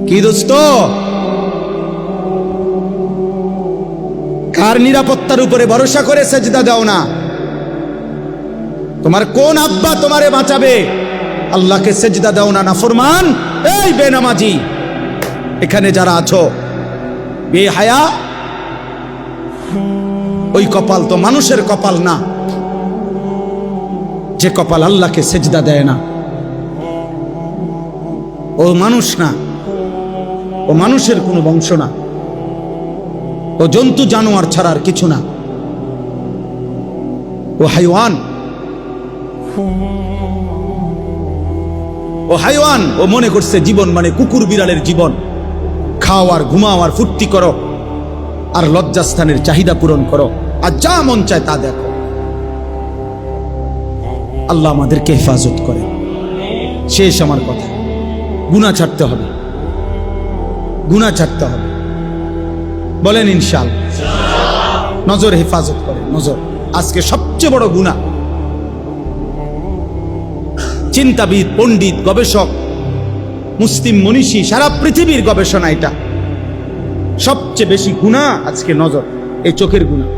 কি দোস্ত, কার নিরাপত্তার উপরে ভরসা করে সেজদা দাও না? তোমার কোন আব্বা তোমারে বাঁচাবে? আল্লাহকে সেজদা দাও না নাফরমান। এই বেনামাজি, এখানে যারা আছো বেহায়া, ওই কপাল তো মানুষের কপাল না যে কপাল আল্লাহকে সেজদা দেয় না। ও মানুষ না, ও মানুষের কোনো বংশ না, ও জন্তু জানোয়ার ছাড়া আর কিছু না, ও হাইওয়ান। ও হাইওয়ান, ও মনে করছে জীবন মানে কুকুর বিড়ালের জীবন, খাও আর ঘুমাও আর ফুর্তি করো আর লজ্জাস্থানের চাহিদা পূরণ করো আর যা মন চায় তা দেখো। আল্লাহ আমাদেরকে হেফাজত করে। শেষ আমার কথা, গুনাহ ছাড়তে হবে, গুনাহ ছাড়তে হবে। বলেন ইনশাআল্লাহ। নজর হেফাজত করে, নজর। আজকে সবচেয়ে বড় গুনাহ, চিন্তাবিদ, পণ্ডিত, গবেষক, মুসলিম মনীষী, সারা পৃথিবীর গবেষণা, এটা সবচেয়ে বেশি গুনাহ আজকে নজর, এই চোখের গুনাহ।